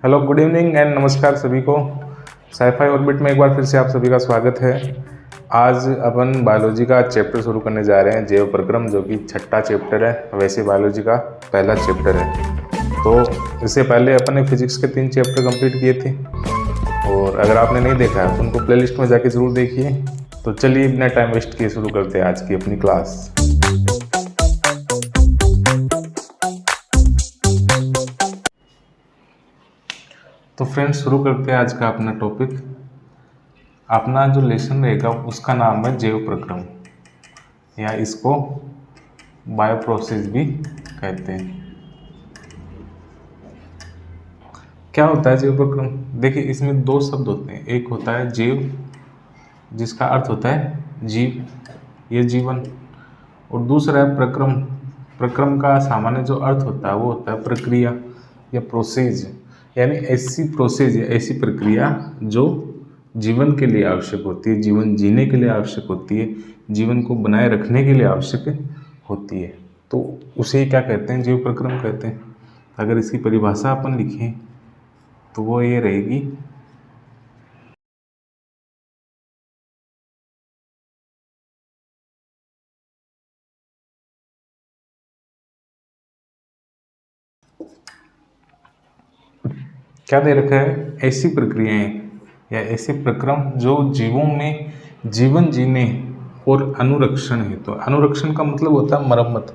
Hello, good evening and नमस्कार सभी को। साइफाई ऑर्बिट में एक बार फिर से आप सभी का स्वागत है। आज अपन बायोलॉजी का चैप्टर शुरू करने जा रहे हैं, जैव प्रक्रम, जो कि छठा चैप्टर है। वैसे बायोलॉजी का पहला चैप्टर है। तो इससे पहले अपन ने फिजिक्स के 3 चैप्टर कंप्लीट किए थे, और अगर आपने नहीं देखा है तो उनको प्लेलिस्ट में जाके ज़रूर देखिए। तो चलिए बिना टाइम वेस्ट किए शुरू करते हैं आज की अपनी क्लास। तो फ्रेंड्स, शुरू करते हैं आज का अपना टॉपिक। अपना जो लेसन रहेगा उसका नाम है जैव प्रक्रम, या इसको बायो प्रोसेस भी कहते हैं। क्या होता है जैव प्रक्रम? देखिए, इसमें 2 शब्द होते हैं। एक होता है जैव, जिसका अर्थ होता है जीव, ये जीवन, और दूसरा है प्रक्रम। प्रक्रम का सामान्य जो अर्थ होता है वो होता है प्रक्रिया या प्रोसेस, यानी ऐसी प्रोसेस या ऐसी प्रक्रिया जो जीवन के लिए आवश्यक होती है, जीवन जीने के लिए आवश्यक होती है, जीवन को बनाए रखने के लिए आवश्यक होती है। तो उसे क्या कहते हैं? जैव प्रक्रम कहते हैं। अगर इसकी परिभाषा अपन लिखें तो वो ये रहेगी, क्या दे रखा है? ऐसी प्रक्रियाएं या ऐसे प्रक्रम जो जीवों में जीवन जीने और अनुरक्षण है। तो अनुरक्षण का मतलब होता है मरम्मत।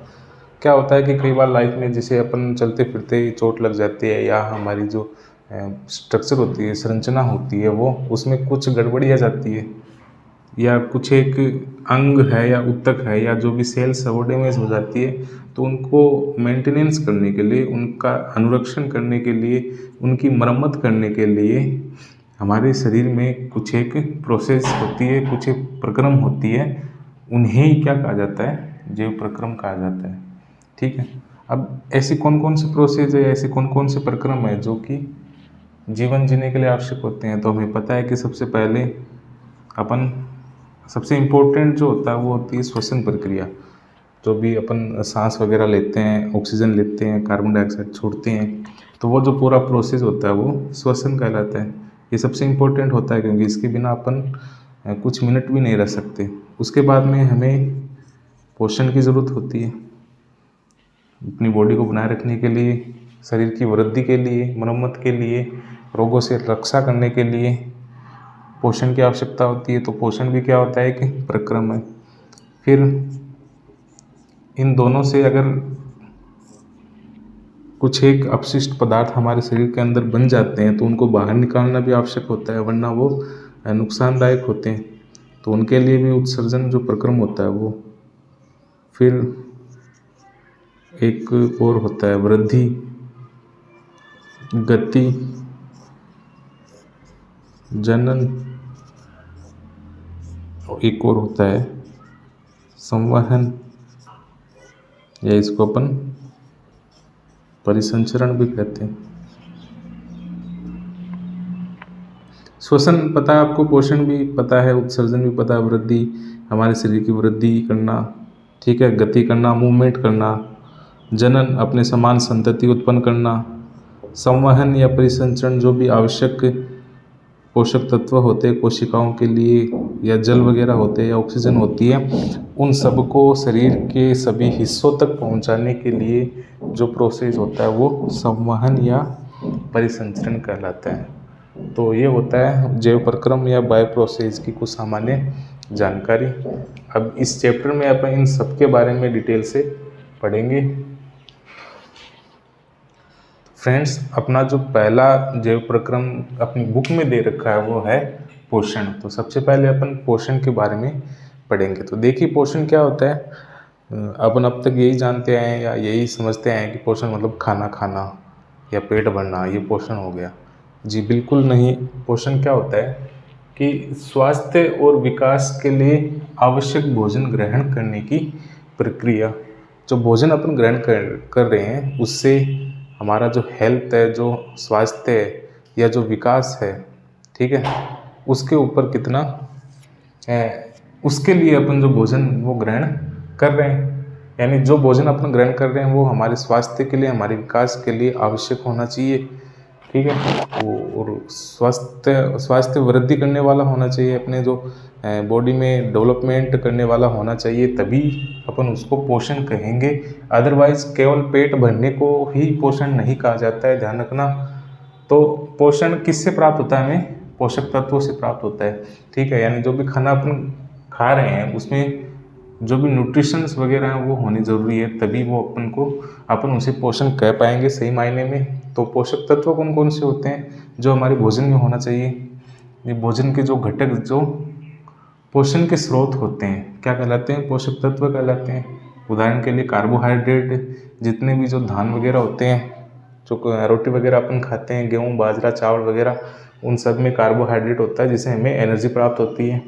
क्या होता है कि कई बार लाइफ में जैसे अपन चलते फिरते चोट लग जाती है, या हमारी जो स्ट्रक्चर होती है, संरचना होती है, वो उसमें कुछ गड़बड़ी आ जाती है, या कुछ एक अंग है या ऊतक है या जो भी सेल्स है वो डैमेज हो जाती है। तो उनको मेंटेनेंस करने के लिए, उनका अनुरक्षण करने के लिए, उनकी मरम्मत करने के लिए हमारे शरीर में कुछ एक प्रोसेस होती है, कुछ एक प्रक्रम होती है। उन्हें ही क्या कहा जाता है? जैव प्रक्रम कहा जाता है। ठीक है। अब ऐसी कौन कौन सी प्रोसेस है, ऐसे कौन कौन से प्रक्रम है जो कि जीवन जीने के लिए आवश्यक होते हैं? तो हमें पता है कि सबसे पहले सबसे इम्पोर्टेंट जो होता है वो होती है श्वसन प्रक्रिया। जो भी अपन सांस वगैरह लेते हैं, ऑक्सीजन लेते हैं, कार्बन डाइऑक्साइड छोड़ते हैं, तो वो जो पूरा प्रोसेस होता है वो श्वसन कहलाता है। ये सबसे इम्पोर्टेंट होता है, क्योंकि इसके बिना अपन कुछ मिनट भी नहीं रह सकते। उसके बाद में हमें पोषण की ज़रूरत होती है, अपनी बॉडी को बनाए रखने के लिए, शरीर की वृद्धि के लिए, मरम्मत के लिए, रोगों से रक्षा करने के लिए पोषण की आवश्यकता होती है। तो पोषण भी क्या होता है? कि प्रक्रम है। फिर इन दोनों से अगर कुछ एक अपशिष्ट पदार्थ हमारे शरीर के अंदर बन जाते हैं तो उनको बाहर निकालना भी आवश्यक होता है, वरना वो नुकसानदायक होते हैं। तो उनके लिए भी उत्सर्जन जो प्रक्रम होता है वो। फिर एक और होता है वृद्धि, गति, जनन, और एक और होता है संवहन, या इसको अपन परिसंचरण भी कहते हैं। श्वसन पता है आपको, पोषण भी पता है, उत्सर्जन भी पता है, वृद्धि हमारे शरीर की वृद्धि करना, ठीक है, गति करना, मूवमेंट करना, जनन अपने समान संतति उत्पन्न करना, संवहन या परिसंचरण जो भी आवश्यक पोषक तत्व होते हैं कोशिकाओं के लिए, या जल वगैरह होते हैं, या ऑक्सीजन होती है, उन सबको शरीर के सभी हिस्सों तक पहुंचाने के लिए जो प्रोसेस होता है वो संवहन या परिसंचरण कहलाता है। तो ये होता है जैव प्रक्रम या बायो प्रोसेस की कुछ सामान्य जानकारी। अब इस चैप्टर में अपन इन सब के बारे में डिटेल से पढ़ेंगे। फ्रेंड्स, अपना जो पहला जैव प्रक्रम अपनी बुक में दे रखा है वो है पोषण। तो सबसे पहले अपन पोषण के बारे में पढ़ेंगे। तो देखिए, पोषण क्या होता है? अपन अब तक यही जानते आए हैं या यही समझते आए हैं कि पोषण मतलब खाना खाना या पेट भरना, ये पोषण हो गया। जी बिल्कुल नहीं। पोषण क्या होता है कि स्वास्थ्य और विकास के लिए आवश्यक भोजन ग्रहण करने की प्रक्रिया। जो भोजन अपन ग्रहण कर रहे हैं उससे हमारा जो हेल्थ है, जो स्वास्थ्य है, या जो विकास है, ठीक है, उसके ऊपर कितना है, उसके लिए अपन जो भोजन वो ग्रहण कर रहे हैं। यानी जो भोजन अपन ग्रहण कर रहे हैं वो हमारे स्वास्थ्य के लिए, हमारे विकास के लिए आवश्यक होना चाहिए। ठीक है। और स्वास्थ्य वृद्धि करने वाला होना चाहिए, अपने जो बॉडी में डेवलपमेंट करने वाला होना चाहिए, तभी अपन उसको पोषण कहेंगे। अदरवाइज केवल पेट भरने को ही पोषण नहीं कहा जाता है, ध्यान रखना। तो पोषण किससे प्राप्त होता है? हमें पोषक तत्वों से प्राप्त होता है, ठीक है। यानी जो भी खाना अपन खा रहे हैं उसमें जो भी न्यूट्रिशंस वगैरह हैं वो होनी ज़रूरी है, तभी वो अपन उसे पोषण कह पाएंगे सही मायने में। तो पोषक तत्व कौन कौन से होते हैं जो हमारे भोजन में होना चाहिए? ये भोजन के जो घटक जो पोषण के स्रोत होते हैं क्या कहलाते हैं? पोषक तत्व कहलाते हैं। उदाहरण के लिए कार्बोहाइड्रेट, जितने भी जो धान वगैरह होते हैं, जो रोटी वगैरह अपन खाते हैं, गेहूँ बाजरा चावल वगैरह, उन सब में कार्बोहाइड्रेट होता है जिससे हमें एनर्जी प्राप्त होती है।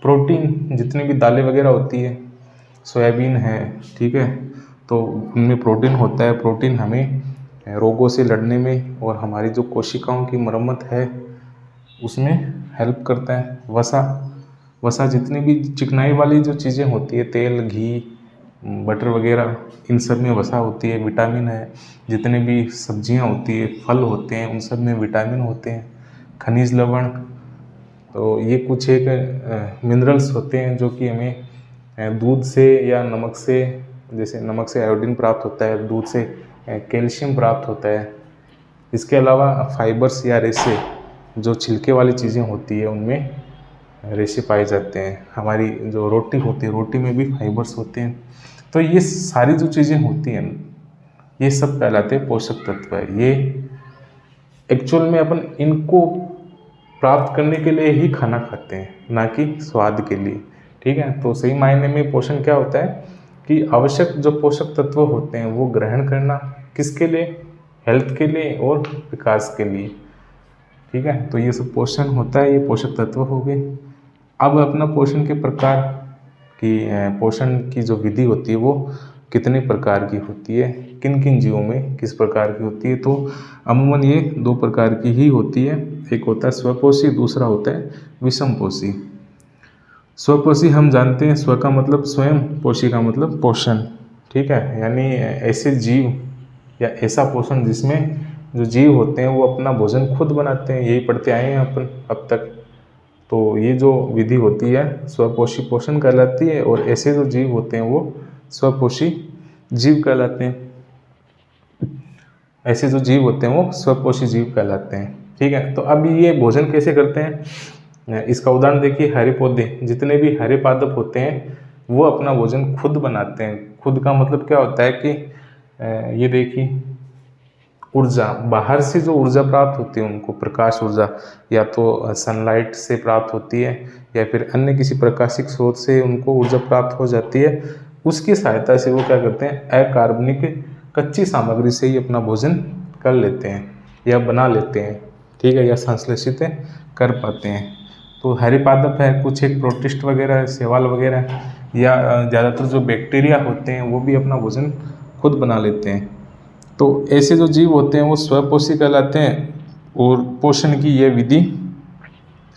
प्रोटीन, जितनी भी दालें वगैरह होती है, सोयाबीन है, ठीक है, तो उनमें प्रोटीन होता है। प्रोटीन हमें रोगों से लड़ने में और हमारी जो कोशिकाओं की मरम्मत है उसमें हेल्प करता है। वसा, जितनी भी चिकनाई वाली जो चीज़ें होती है, तेल घी बटर वगैरह, इन सब में वसा होती है। विटामिन है, जितने भी सब्जियां होती है, फल होते हैं, उन सब में विटामिन होते हैं। खनिज लवण, तो ये कुछ एक मिनरल्स होते हैं जो कि हमें दूध से या नमक से, जैसे नमक से आयोडीन प्राप्त होता है, दूध से कैल्शियम प्राप्त होता है। इसके अलावा फाइबर्स या रेशे, जो छिलके वाली चीज़ें होती है उनमें रेशे पाए जाते हैं। हमारी जो रोटी होती है, रोटी में भी फाइबर्स होते हैं। तो ये सारी जो चीज़ें होती हैं, ये सब कहलाते हैं पोषक तत्व है। ये एक्चुअल में अपन इनको प्राप्त करने के लिए ही खाना खाते हैं, ना कि स्वाद के लिए, ठीक है। तो सही मायने में पोषण क्या होता है कि आवश्यक जो पोषक तत्व होते हैं वो ग्रहण करना, किसके लिए? हेल्थ के लिए और विकास के लिए, ठीक है। तो ये सब पोषण होता है, ये पोषक तत्व हो गए। अब अपना पोषण के प्रकार की, पोषण की जो विधि होती है वो कितने प्रकार की होती है, किन किन जीवों में किस प्रकार की होती है? तो अमूमन ये 2 प्रकार की ही होती है। एक होता है स्वपोषी, दूसरा होता है विषमपोषी। स्वपोषी हम जानते हैं, स्व का मतलब स्वयं, पोषी का मतलब पोषण, ठीक है। यानी ऐसे जीव या ऐसा पोषण जिसमें जो जीव होते हैं वो अपना भोजन खुद बनाते हैं, यही पढ़ते आए हैं अपन अब तक। तो ये जो विधि होती है स्वपोषी पोषण कहलाती है, और ऐसे जो जीव होते हैं वो स्वपोषी जीव कहलाते हैं। ऐसे जो जीव होते हैं वो स्वपोषी जीव कहलाते हैं, ठीक है। तो अब ये भोजन कैसे करते हैं? इसका उदाहरण देखिए, हरे पौधे, जितने भी हरे पादप होते हैं वो अपना भोजन खुद बनाते हैं। खुद का मतलब क्या होता है कि ये देखिए, ऊर्जा, बाहर से जो ऊर्जा प्राप्त होती है उनको, प्रकाश ऊर्जा, या तो सनलाइट से प्राप्त होती है या फिर अन्य किसी प्रकाशिक स्रोत से उनको ऊर्जा प्राप्त हो जाती है। उसकी सहायता से वो क्या करते हैं, अकार्बनिक कच्ची सामग्री से ही अपना भोजन कर लेते हैं या बना लेते हैं, ठीक है, या संश्लेषित कर पाते हैं। तो हरे पादप है, कुछ एक प्रोटिस्ट वगैरह, शैवाल वगैरह, या ज़्यादातर जो बैक्टीरिया होते हैं वो भी अपना भोजन खुद बना लेते हैं। तो ऐसे जो जीव होते हैं वो स्वपोषी कहलाते हैं, और पोषण की ये विधि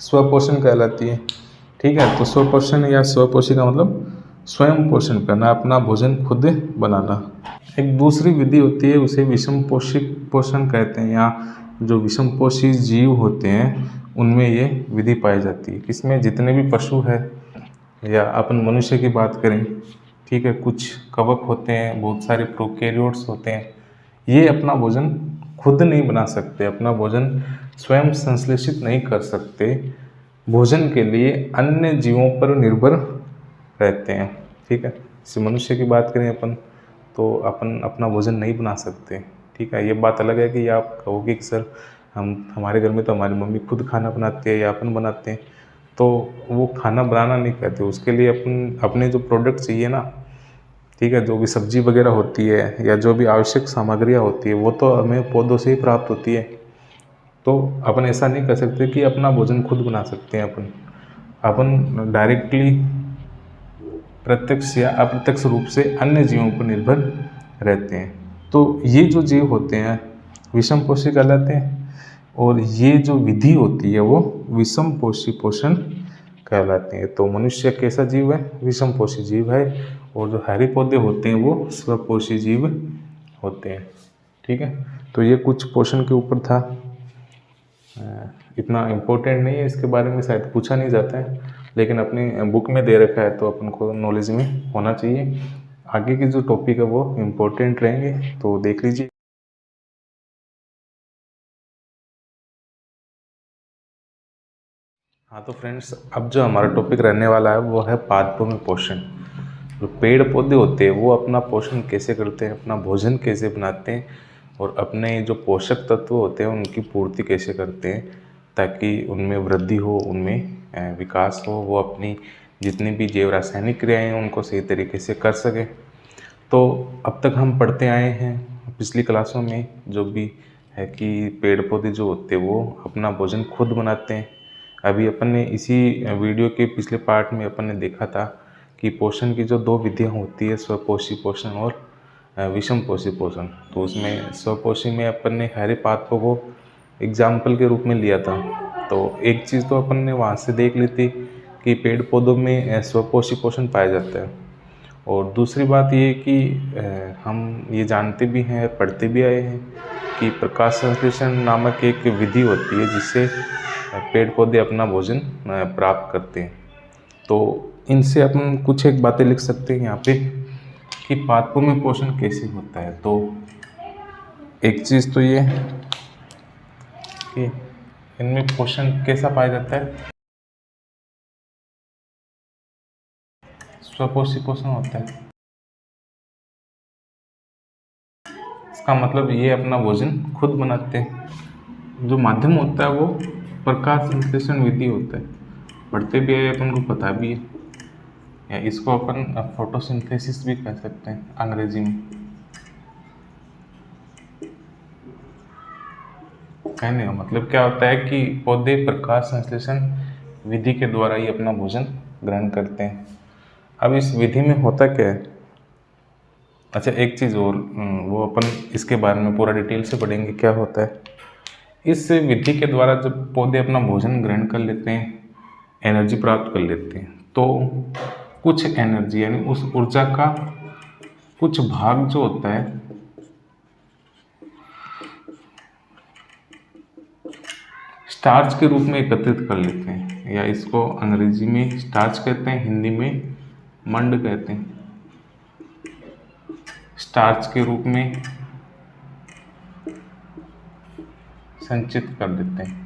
स्वपोषण कहलाती है, ठीक है। तो स्वपोषण या स्वपोषी का मतलब स्वयं पोषण करना, अपना भोजन खुद बनाना। एक दूसरी विधि होती है, उसे विषमपोषी पोषण कहते हैं, या जो विषमपोषी जीव होते हैं उनमें ये विधि पाई जाती है। किसमें? जितने भी पशु है, या अपन मनुष्य की बात करें, ठीक है, कुछ कवक होते हैं, बहुत सारे प्रोकैरियोट्स होते हैं, ये अपना भोजन खुद नहीं बना सकते, अपना भोजन स्वयं संश्लेषित नहीं कर सकते, भोजन के लिए अन्य जीवों पर निर्भर रहते हैं, ठीक है। जैसे मनुष्य की बात करें अपन, तो अपन अपना भोजन नहीं बना सकते, ठीक है। ये बात अलग है कि आप कहोगे कि सर हमारे घर में तो हमारी मम्मी खुद खाना बनाती है या अपन बनाते हैं, तो वो खाना बनाना नहीं कहते, उसके लिए अपन अपने जो प्रोडक्ट चाहिए ना, ठीक है, जो भी सब्जी वगैरह होती है या जो भी आवश्यक सामग्रियाँ होती है वो तो हमें पौधों से ही प्राप्त होती है। तो अपन ऐसा नहीं कर सकते कि अपना भोजन खुद बना सकते हैं। अपन डायरेक्टली प्रत्यक्ष या अप्रत्यक्ष रूप से अन्य जीवों पर निर्भर रहते हैं। तो ये जो जीव होते हैं विषमपोषी कहलाते हैं, और ये जो विधि होती है वो विषमपोषी पोषण कहलाते हैं। तो मनुष्य कैसा जीव है? विषमपोषी जीव है, और जो हरे पौधे होते हैं वो स्वपोषी जीव होते हैं, ठीक है। तो ये कुछ पोषण के ऊपर था। इतना इम्पोर्टेंट नहीं है, इसके बारे में शायद पूछा नहीं जाता है, लेकिन अपनी बुक में दे रखा है तो अपन को नॉलेज में होना चाहिए। आगे के जो टॉपिक है वो इम्पोर्टेंट रहेंगे, तो देख लीजिए। हाँ तो फ्रेंड्स, अब जो हमारा टॉपिक रहने वाला है वो है पादपों में पोषण। जो पेड़ पौधे होते हैं वो अपना पोषण कैसे करते हैं, अपना भोजन कैसे बनाते हैं, और अपने जो पोषक तत्व होते हैं उनकी पूर्ति कैसे करते हैं, ताकि उनमें वृद्धि हो, उनमें विकास हो, वो अपनी जितनी भी जैव रासायनिक क्रियाएँ हैं उनको सही तरीके से कर सकें। तो अब तक हम पढ़ते आए हैं पिछली क्लासों में जो भी है कि पेड़ पौधे जो होते हैं वो अपना भोजन खुद बनाते हैं। अभी अपन ने इसी वीडियो के पिछले पार्ट में अपन ने देखा था कि पोषण की जो दो विधियाँ होती है, स्वपोषी पोषण और विषम पोषी पोषण। तो उसमें स्वपोषी में अपन ने हरे पादपों को एग्जाम्पल के रूप में लिया था। तो एक चीज़ तो अपन ने वहाँ से देख ली थी कि पेड़ पौधों में स्वपोषी पोषण पाया जाता है, और दूसरी बात ये कि हम ये जानते भी हैं, पढ़ते भी आए हैं कि प्रकाश संश्लेषण नामक एक विधि होती है जिससे पेड़ पौधे अपना भोजन प्राप्त करते हैं। तो इनसे अपन कुछ एक बातें लिख सकते हैं यहाँ पे कि पादपों में पोषण कैसे होता है। तो एक चीज़ तो ये कि इनमें पोषण कैसा पाया जाता है, स्वपोषी पोषण होता है। इसका मतलब ये अपना भोजन खुद बनाते हैं। जो माध्यम होता है वो प्रकाश संश्लेषण विधि होता है, पढ़ते भी है, अपन को पता भी है, या इसको अपन फोटोसिंथेसिस भी कह सकते हैं अंग्रेजी में। कहने का मतलब क्या होता है कि पौधे प्रकाश संश्लेषण विधि के द्वारा ही अपना भोजन ग्रहण करते हैं। अब इस विधि में होता क्या है, अच्छा एक चीज़ और, वो अपन इसके बारे में पूरा डिटेल से पढ़ेंगे क्या होता है। इस विधि के द्वारा जब पौधे अपना भोजन ग्रहण कर लेते हैं, एनर्जी प्राप्त कर लेते हैं, तो कुछ एनर्जी यानी उस ऊर्जा का कुछ भाग जो होता है स्टार्च के रूप में एकत्रित कर लेते हैं, या इसको अंग्रेजी में स्टार्च कहते हैं, हिंदी में मंड कहते हैं। स्टार्च के रूप में संचित कर देते हैं।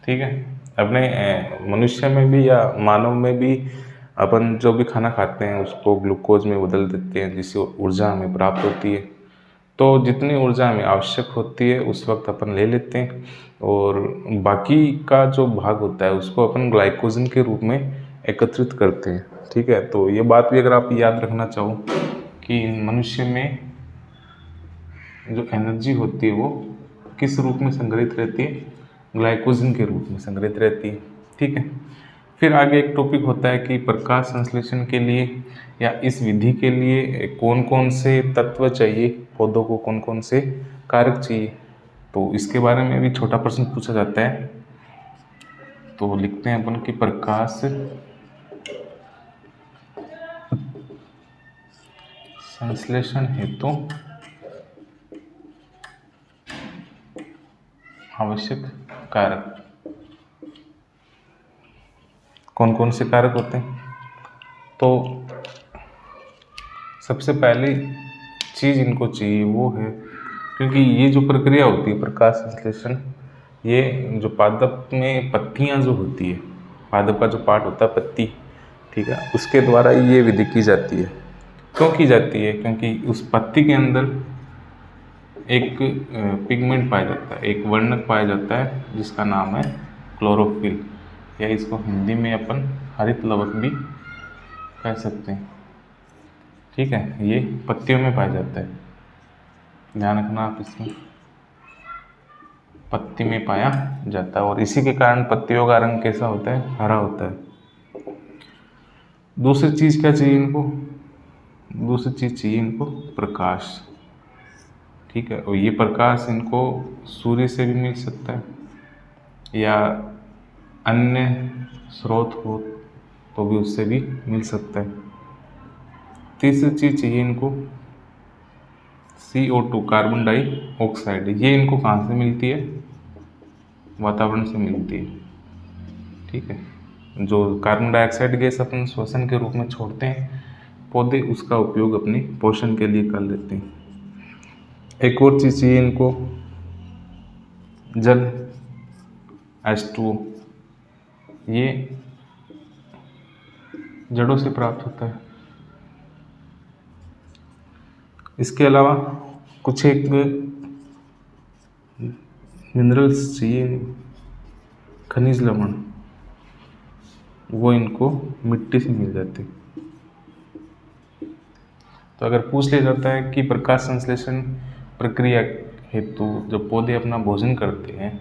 ठीक है, अपने मनुष्य में भी या मानव में भी अपन जो भी खाना खाते हैं उसको ग्लूकोज में बदल देते हैं, जिससे ऊर्जा हमें प्राप्त होती है। तो जितनी ऊर्जा हमें आवश्यक होती है उस वक्त अपन ले लेते हैं, और बाकी का जो भाग होता है उसको अपन ग्लाइकोजन के रूप में एकत्रित करते हैं। ठीक है, तो ये बात भी अगर आप याद रखना चाहो कि मनुष्य में जो एनर्जी होती है वो किस रूप में संग्रहित रहती है, ग्लाइकोजन के रूप में संग्रहित रहती है। ठीक है, फिर आगे एक टॉपिक होता है कि प्रकाश संश्लेषण के लिए या इस विधि के लिए कौन कौन से तत्व चाहिए, पौधों को कौन कौन से कारक चाहिए। तो इसके बारे में भी छोटा प्रश्न पूछा जाता है। तो लिखते हैं अपन कि प्रकाश संश्लेषण हेतु आवश्यक कारक कौन कौन से कारक होते हैं। तो सबसे पहली चीज़ इनको चाहिए वो है, क्योंकि ये जो प्रक्रिया होती है प्रकाश संश्लेषण, ये जो पादप में पत्तियां जो होती है, पादप का जो पार्ट होता है पत्ती, ठीक है, उसके द्वारा ये विधि की जाती है। क्यों की जाती है, क्योंकि उस पत्ती के अंदर एक पिगमेंट पाया जाता है, एक वर्णक पाया जाता है जिसका नाम है क्लोरोफिल, या इसको हिंदी में अपन हरित लवक भी कह सकते हैं। ठीक है, ये पत्तियों में पाया जाता है, ध्यान रखना आप इसमें, पत्ती में पाया जाता है, और इसी के कारण पत्तियों का रंग कैसा होता है, हरा होता है। दूसरी चीज़ क्या चाहिए इनको, दूसरी चीज़ चाहिए इनको प्रकाश। ठीक है, और ये प्रकाश इनको सूर्य से भी मिल सकता है, या अन्य स्रोत हो तो भी उससे भी मिल सकता है। तीसरी चीज़ चाहिए इनको CO2 कार्बन डाइऑक्साइड। ये इनको कहाँ से मिलती है? वातावरण से मिलती है। ठीक है, जो कार्बन डाइऑक्साइड गैस अपन श्वसन के रूप में छोड़ते हैं पौधे, उसका उपयोग अपने पोषण के लिए कर लेते हैं। एक और चीज़ चाहिए इनको, जल, H2O। ये जड़ों से प्राप्त होता है। इसके अलावा कुछ एक मिनरल्स चाहिए, खनिज लवण, वो इनको मिट्टी से मिल जाते। तो अगर पूछ लिया जाता है कि प्रकाश संश्लेषण प्रक्रिया हेतु जब पौधे अपना भोजन करते हैं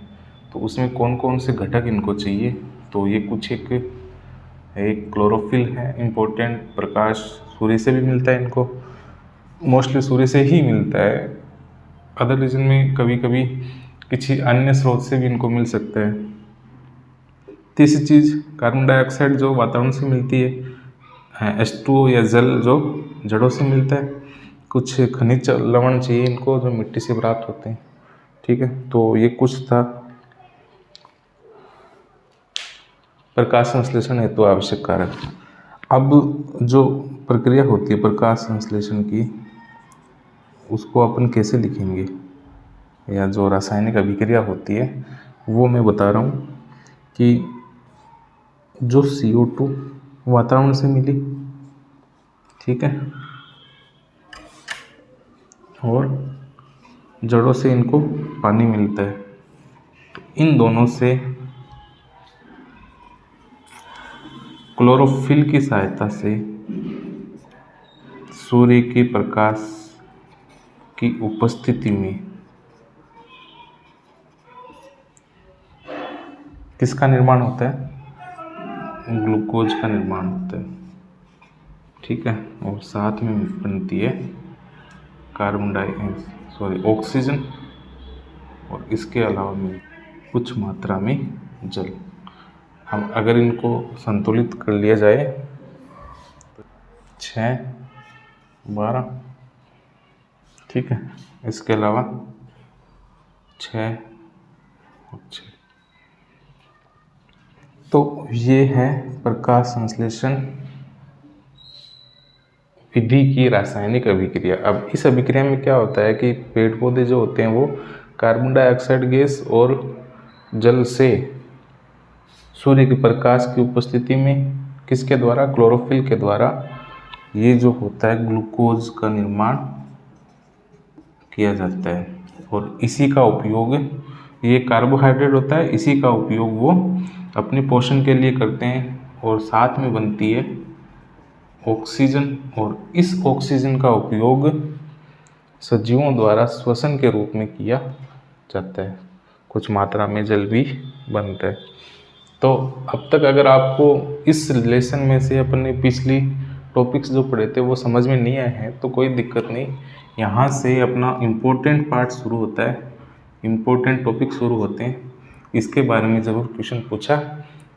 तो उसमें कौन कौन से घटक इनको चाहिए, तो ये कुछ एक क्लोरोफिल है इम्पोर्टेंट। प्रकाश सूर्य से भी मिलता है इनको, मोस्टली सूर्य से ही मिलता है। अदर रीजन में कभी कभी किसी अन्य स्रोत से भी इनको मिल सकता है। तीसरी चीज़ कार्बन डाइऑक्साइड जो वातावरण से मिलती है, H2O या जल जो जड़ों से मिलता है। कुछ खनिज लवण चाहिए इनको जो मिट्टी से प्राप्त होते हैं। ठीक है, तो ये कुछ था प्रकाश संश्लेषण हेतु आवश्यक कारक। अब जो प्रक्रिया होती है प्रकाश संश्लेषण की, उसको अपन कैसे लिखेंगे, या जो रासायनिक अभिक्रिया होती है वो मैं बता रहा हूँ कि जो CO2 वातावरण से मिली, ठीक है, और जड़ों से इनको पानी मिलता है, तो इन दोनों से क्लोरोफिल की सहायता से सूर्य के प्रकाश की उपस्थिति में किसका निर्माण होता है? ग्लूकोज का निर्माण होता है। ठीक है, और साथ में बनती है ऑक्सीजन, और इसके अलावा में कुछ मात्रा में जल। हम अगर इनको संतुलित कर लिया जाए तो 6, 12, ठीक है, इसके अलावा 6 और 6। तो ये है प्रकाश संश्लेषण विधि की रासायनिक अभिक्रिया। अब इस अभिक्रिया में क्या होता है कि पेड़ पौधे जो होते हैं वो कार्बन डाइऑक्साइड गैस और जल से सूर्य के प्रकाश की उपस्थिति में किसके द्वारा? क्लोरोफिल के द्वारा ये जो होता है ग्लूकोज का निर्माण किया जाता है। और इसी का उपयोग, ये कार्बोहाइड्रेट होता है, इसी का उपयोग वो अपने पोषण के लिए करते हैं। और साथ में बनती है ऑक्सीजन, और इस ऑक्सीजन का उपयोग सजीवों द्वारा श्वसन के रूप में किया जाता है। कुछ मात्रा में जल भी बनता है। तो अब तक अगर आपको इस रिलेशन में से अपने पिछली टॉपिक्स जो पढ़े थे वो समझ में नहीं आए हैं तो कोई दिक्कत नहीं, यहाँ से अपना इम्पोर्टेंट पार्ट शुरू होता है, इम्पोर्टेंट टॉपिक शुरू होते हैं। इसके बारे में ज़रूर क्वेश्चन पूछा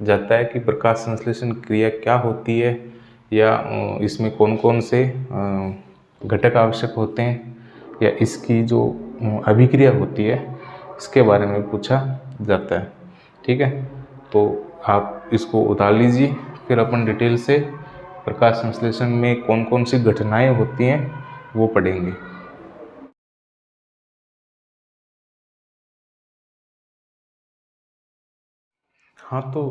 जाता है कि प्रकाश संश्लेषण क्रिया क्या होती है, या इसमें कौन कौन से घटक आवश्यक होते हैं, या इसकी जो अभिक्रिया होती है इसके बारे में पूछा जाता है। ठीक है, तो आप इसको उतार लीजिए, फिर अपन डिटेल से प्रकाश संश्लेषण में कौन कौन सी घटनाएं होती हैं वो पढ़ेंगे। हाँ, तो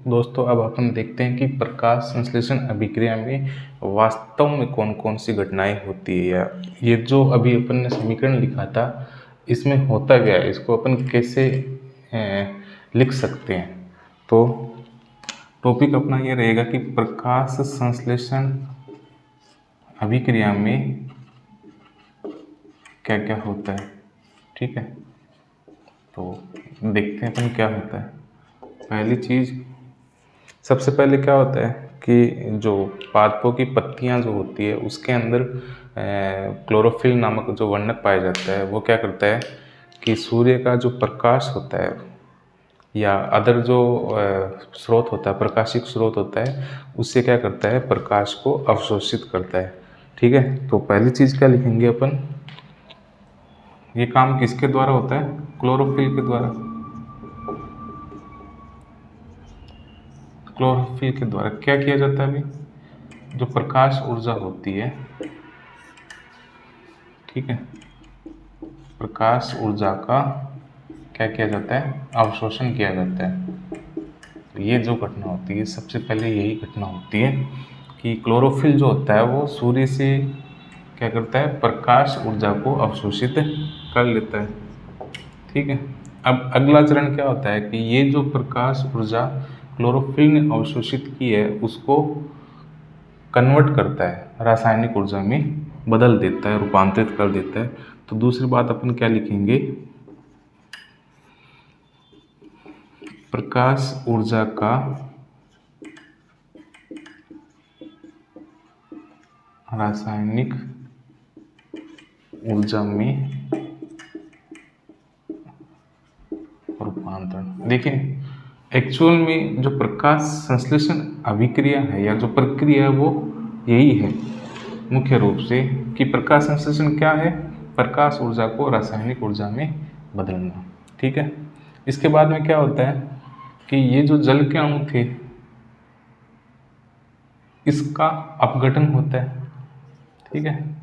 दोस्तों अब अपन देखते हैं कि प्रकाश संश्लेषण अभिक्रिया में वास्तव में कौन कौन सी घटनाएं होती है, या ये जो अभी अपन ने समीकरण लिखा था इसमें होता क्या है, इसको अपन कैसे लिख सकते हैं। तो टॉपिक अपना ये रहेगा कि प्रकाश संश्लेषण अभिक्रिया में क्या क्या होता है। ठीक है, तो देखते हैं अपन क्या होता है। पहली चीज़, सबसे पहले क्या होता है कि जो पादपों की पत्तियां जो होती है उसके अंदर क्लोरोफिल नामक जो वर्णक पाया जाता है, वो क्या करता है कि सूर्य का जो प्रकाश होता है या अदर जो स्रोत होता है, प्रकाशिक स्रोत होता है, उससे क्या करता है, प्रकाश को अवशोषित करता है। ठीक है, तो पहली चीज़ क्या लिखेंगे अपन, ये काम किसके द्वारा होता है, क्लोरोफिल के द्वारा। क्लोरोफिल के द्वारा क्या किया जाता है, अभी जो प्रकाश ऊर्जा होती है, ठीक है, प्रकाश ऊर्जा का क्या किया जाता है, अवशोषण किया जाता है। तो ये जो घटना होती है, सबसे पहले यही घटना होती है कि क्लोरोफिल जो होता है वो सूर्य से क्या करता है, प्रकाश ऊर्जा को अवशोषित कर लेता है। ठीक है, अब अगला चरण क्या होता है कि ये जो प्रकाश ऊर्जा क्लोरोफिल ने अवशोषित की है उसको कन्वर्ट करता है, रासायनिक ऊर्जा में बदल देता है, रूपांतरित कर देता है। तो दूसरी बात अपन क्या लिखेंगे, प्रकाश ऊर्जा का रासायनिक ऊर्जा में रूपांतरण। देखिए एक्चुअल में जो प्रकाश संश्लेषण अभिक्रिया है या जो प्रक्रिया है वो यही है मुख्य रूप से कि प्रकाश संश्लेषण क्या है, प्रकाश ऊर्जा को रासायनिक ऊर्जा में बदलना। ठीक है, इसके बाद में क्या होता है कि ये जो जल के अणु थे इसका अपघटन होता है। ठीक है,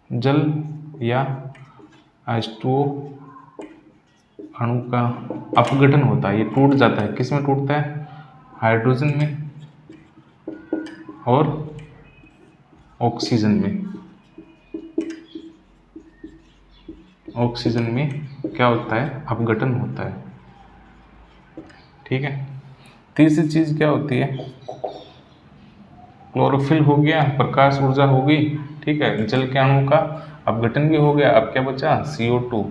जल या H2O अणु का अपघटन होता है, ये टूट जाता है, किस में टूटता है, हाइड्रोजन में और ऑक्सीजन में। ऑक्सीजन में क्या होता है, अपघटन होता है। ठीक है, तीसरी चीज क्या होती है, क्लोरोफिल हो गया, प्रकाश ऊर्जा हो गई, ठीक है, जल के अणु का अपघटन भी हो गया, अब क्या बचा, CO2।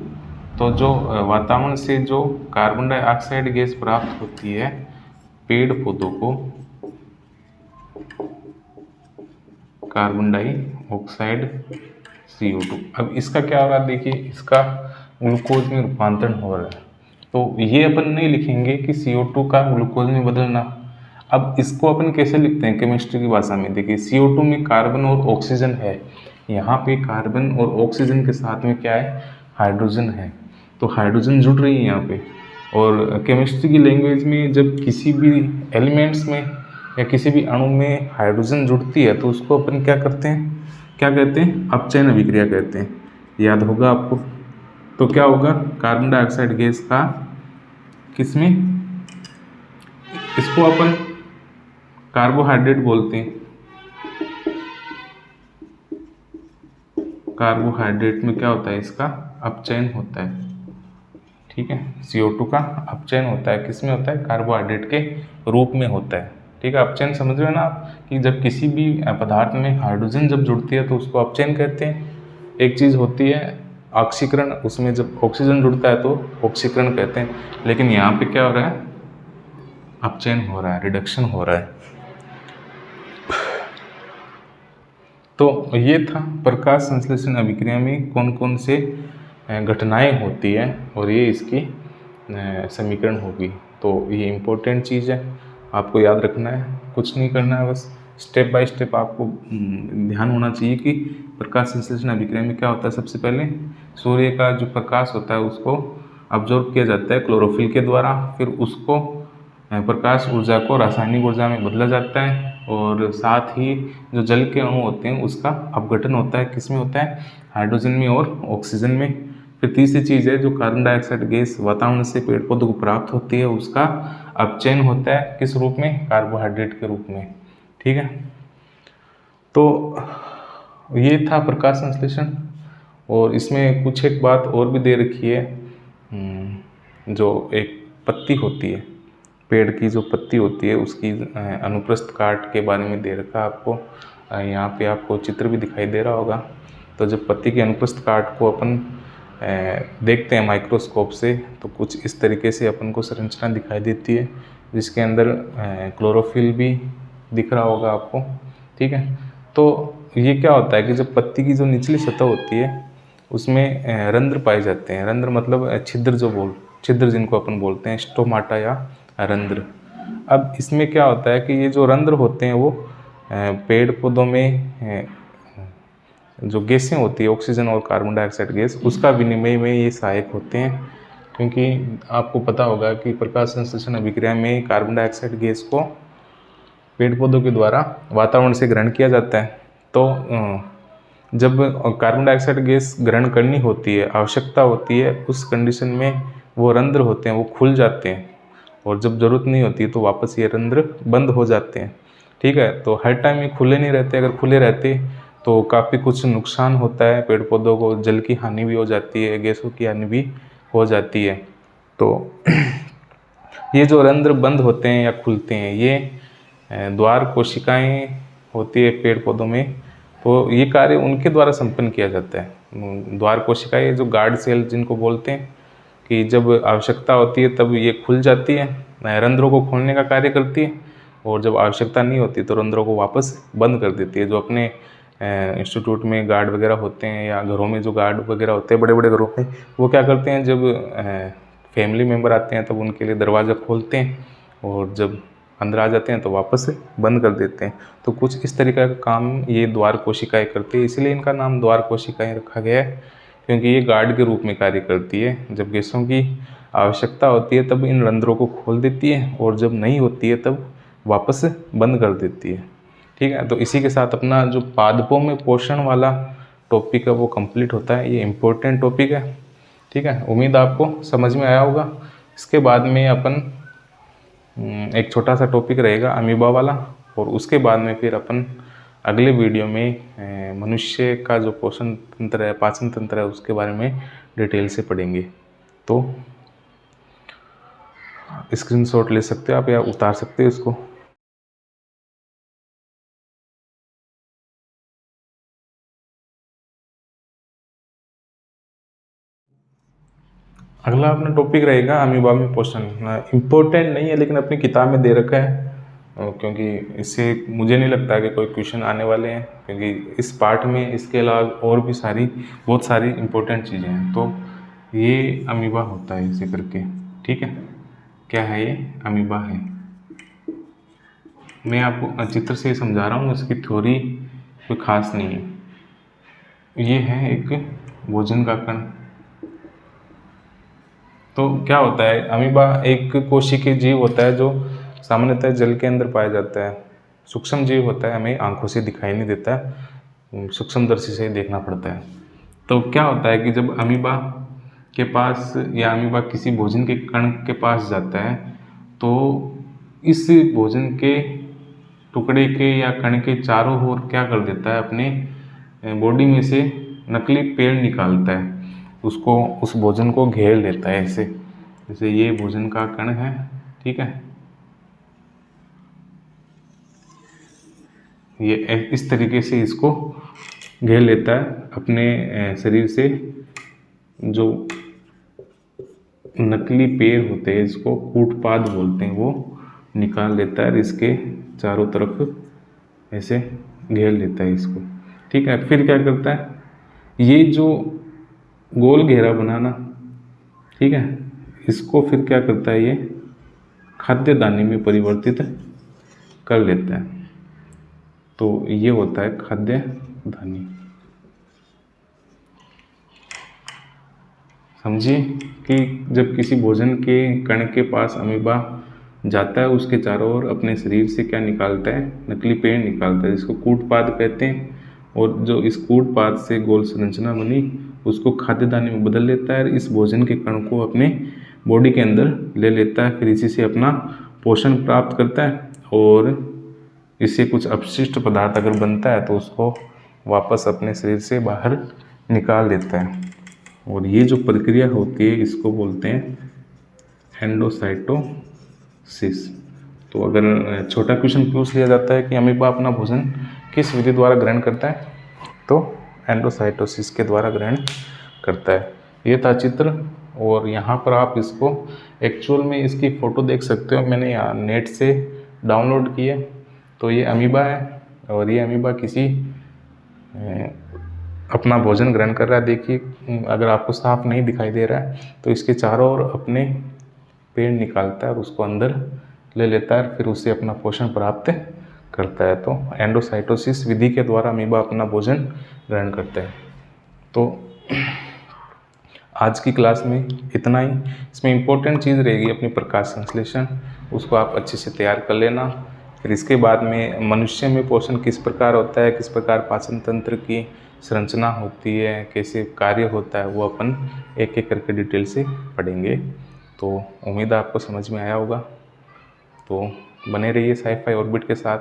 तो जो वातावरण से जो कार्बन डाइऑक्साइड गैस प्राप्त होती है पेड़ पौधों को, कार्बन डाइऑक्साइड CO2, अब इसका क्या हो रहा है, देखिए इसका ग्लूकोज में रूपांतरण हो रहा है। तो ये अपन नहीं लिखेंगे कि CO2 का ग्लूकोज में बदलना। अब इसको अपन कैसे लिखते हैं केमिस्ट्री की भाषा में, देखिए CO2 में कार्बन और ऑक्सीजन है, यहाँ पे कार्बन और ऑक्सीजन के साथ में क्या है, हाइड्रोजन है। तो हाइड्रोजन जुड़ रही है यहाँ पे। और केमिस्ट्री की लैंग्वेज में जब किसी भी एलिमेंट्स में या किसी भी अणु में हाइड्रोजन जुड़ती है तो उसको अपन क्या करते हैं, क्या कहते हैं, अपचयन अभिक्रिया कहते हैं, याद होगा आपको। तो क्या होगा, कार्बन डाइऑक्साइड गैस का किसमें, इसको अपन कार्बोहाइड्रेट बोलते हैं, कार्बोहाइड्रेट में क्या होता है, इसका अपचयन होता है। ठीक है, CO2 का अपचयन होता है, किस में होता है, कार्बोहाइड्रेट के रूप में होता है। ठीक है, अपचयन समझ रहे हो ना आप, कि जब किसी भी पदार्थ में हाइड्रोजन जब जुड़ती है तो उसको अपचयन कहते हैं। एक चीज़ होती है ऑक्सीकरण, उसमें जब ऑक्सीजन जुड़ता है तो ऑक्सीकरण कहते हैं, लेकिन यहाँ पे क्या हो रहा है, अपचयन हो रहा है, रिडक्शन हो रहा है। तो ये था प्रकाश संश्लेषण अभिक्रिया में कौन कौन से घटनाएं होती है और ये इसकी समीकरण होगी। तो ये इम्पोर्टेंट चीज़ है, आपको याद रखना है, कुछ नहीं करना है, बस स्टेप बाय स्टेप आपको ध्यान होना चाहिए कि प्रकाश संश्लेषण अभिक्रिया में क्या होता है। सबसे पहले सूर्य का जो प्रकाश होता है उसको अब्जॉर्ब किया जाता है क्लोरोफिल के द्वारा, फिर उसको प्रकाश ऊर्जा को रासायनिक ऊर्जा में बदला जाता है, और साथ ही जो जल के अणु होते हैं उसका अपघटन होता है, किस में होता है, हाइड्रोजन में और ऑक्सीजन में। फिर तीसरी चीज़ है जो कार्बन डाइऑक्साइड गैस वातावरण से पेड़ पौधों को प्राप्त होती है उसका अपचयन होता है, किस रूप में, कार्बोहाइड्रेट के रूप में। ठीक है, तो ये था प्रकाश संश्लेषण। और इसमें कुछ एक बात और भी दे रखी है, जो एक पत्ती होती है, पेड़ की जो पत्ती होती है उसकी अनुप्रस्थ काट के बारे में दे रखा है आपको। यहाँ पे आपको चित्र भी दिखाई दे रहा होगा। तो जब पत्ती के अनुप्रस्थ काट को अपन देखते हैं माइक्रोस्कोप से तो कुछ इस तरीके से अपन को संरचना दिखाई देती है, जिसके अंदर क्लोरोफिल भी दिख रहा होगा आपको। ठीक है, तो ये क्या होता है कि जब पत्ती की जो निचली सतह होती है उसमें रंध्र पाए जाते हैं, रंध्र मतलब छिद्र जो छिद्र जिनको अपन बोलते हैं स्टोमाटा या रंध्र। अब इसमें क्या होता है कि ये जो रंध्र होते हैं वो पेड़ पौधों में जो गैसें होती है ऑक्सीजन और कार्बन डाइऑक्साइड गैस, उसका विनिमय में ये सहायक होते हैं। क्योंकि आपको पता होगा कि प्रकाश संश्लेषण अभिक्रिया में कार्बन डाइऑक्साइड गैस को पेड़ पौधों के द्वारा वातावरण से ग्रहण किया जाता है। तो जब कार्बन डाइऑक्साइड गैस ग्रहण करनी होती है, आवश्यकता होती है, उस कंडीशन में वो रंध्र होते हैं वो खुल जाते हैं, और जब ज़रूरत नहीं होती तो वापस ये रंध्र बंद हो जाते हैं। ठीक है, तो हर टाइम ये खुले नहीं रहते। अगर खुले रहते तो काफ़ी कुछ नुकसान होता है पेड़ पौधों को, जल की हानि भी हो जाती है, गैसों की हानि भी हो जाती है। तो ये जो रंध्र बंद होते हैं या खुलते हैं, ये द्वार कोशिकाएं होती है पेड़ पौधों में, तो ये कार्य उनके द्वारा संपन्न किया जाता है। द्वार कोशिकाएं जो गार्ड सेल जिनको बोलते हैं, कि जब आवश्यकता होती है तब ये खुल जाती है, रंध्रों को खोलने का कार्य करती है, और जब आवश्यकता नहीं होती तो रंध्रों को वापस बंद कर देती है। जो अपने इंस्टीट्यूट में गार्ड वगैरह होते हैं या घरों में जो गार्ड वगैरह होते हैं बड़े बड़े घरों में, वो क्या करते हैं, जब फैमिली मेम्बर आते हैं तब उनके लिए दरवाज़ा खोलते हैं, और जब अंदर आ जाते हैं तो वापस बंद कर देते हैं। तो कुछ इस तरीके का काम ये द्वार कोशिकाएं करती है, इसलिए इनका नाम द्वार कोशिकाएं रखा गया है, क्योंकि ये गार्ड के रूप में कार्य करती है। जब गैसों की आवश्यकता होती है तब इन रंध्रों को खोल देती है, और जब नहीं होती है तब वापस बंद कर देती है। ठीक है, तो इसी के साथ अपना जो पादपों में पोषण वाला टॉपिक है वो कंप्लीट होता है। ये इम्पोर्टेंट टॉपिक है। ठीक है, उम्मीद आपको समझ में आया होगा। इसके बाद में अपन एक छोटा सा टॉपिक रहेगा अमीबा वाला, और उसके बाद में फिर अपन अगले वीडियो में मनुष्य का जो पोषण तंत्र है, पाचन तंत्र है, उसके बारे में डिटेल से पढ़ेंगे। तो स्क्रीनशॉट ले सकते हो आप या उतार सकते हो इसको। अगला अपना टॉपिक रहेगा अमीबा में पोषण। इम्पोर्टेंट नहीं है लेकिन अपनी किताब में दे रखा है, क्योंकि इससे मुझे नहीं लगता कि कोई क्वेश्चन आने वाले हैं, क्योंकि इस पार्ट में इसके अलावा और भी बहुत सारी इम्पोर्टेंट चीज़ें हैं। तो ये अमीबा होता है इसे करके। ठीक है, क्या है ये? अमीबा है। मैं आपको चित्र से समझा रहा हूँ, इसकी थ्योरी कोई खास नहीं है। ये है एक भोजन का कण। तो क्या होता है, अमीबा एक कोशिकीय जीव होता है जो सामान्यतः जल के अंदर पाया जाता है। सूक्ष्म जीव होता है, हमें आंखों से दिखाई नहीं देता है, सूक्ष्मदर्शी से ही देखना पड़ता है। तो क्या होता है कि जब अमीबा के पास या अमीबा किसी भोजन के कण के पास जाता है, तो इस भोजन के टुकड़े के या कण के चारों ओर क्या कर देता है, अपने बॉडी में से नकली पेड़ निकालता है, उसको उस भोजन को घेर लेता है ऐसे। जैसे ये भोजन का कण है, ठीक है, ये इस तरीके से इसको घेर लेता है अपने शरीर से। जो नकली पेड़ होते हैं, इसको कूटपाद बोलते हैं, वो निकाल लेता है, इसके चारों तरफ ऐसे घेर लेता है इसको। ठीक है, फिर क्या करता है, ये जो गोल घेरा बनाना, ठीक है, इसको फिर क्या करता है, ये खाद्य दाने में परिवर्तित कर लेता है। तो ये होता है खाद्य दानी। समझिए कि जब किसी भोजन के कण के पास अमीबा जाता है, उसके चारों ओर अपने शरीर से क्या निकालता है, नकली पेड़ निकालता है, जिसको कूटपाद कहते हैं। और जो इस कूटपाद से गोल संरचना बनी, उसको खाद्य दाने में बदल लेता है, इस भोजन के कण को अपने बॉडी के अंदर ले लेता है, फिर इसी से अपना पोषण प्राप्त करता है। और इससे कुछ अपशिष्ट पदार्थ अगर बनता है तो उसको वापस अपने शरीर से बाहर निकाल देता है। और ये जो प्रक्रिया होती है इसको बोलते हैं एंडोसाइटोसिस। तो अगर छोटा क्वेश्चन पूछ लिया जाता है कि अमीबा अपना भोजन किस विधि द्वारा ग्रहण करता है, तो एंडोसाइटोसिस के द्वारा ग्रहण करता है। ये था चित्र, और यहाँ पर आप इसको एक्चुअल में इसकी फ़ोटो देख सकते हो, मैंने यहाँ नेट से डाउनलोड की है। तो ये अमीबा है, और ये अमीबा किसी अपना भोजन ग्रहण कर रहा है। देखिए अगर आपको साफ नहीं दिखाई दे रहा है तो इसके चारों ओर अपने पेड़ निकालता है और उसको अंदर ले लेता है, फिर उससे अपना पोषण प्राप्त करता है। तो एंडोसाइटोसिस विधि के द्वारा अमीबा अपना भोजन ग्रहण करता है। तो आज की क्लास में इतना ही। इसमें इम्पोर्टेंट चीज़ रहेगी अपनी प्रकाश संश्लेषण, उसको आप अच्छे से तैयार कर लेना। फिर इसके बाद में मनुष्य में पोषण किस प्रकार होता है, किस प्रकार पाचन तंत्र की संरचना होती है, कैसे कार्य होता है, वो अपन एक एक करके डिटेल से पढ़ेंगे। तो उम्मीद है आपको समझ में आया होगा। तो बने रहिए साई फाई ऑर्बिट के साथ।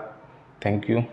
Thank you.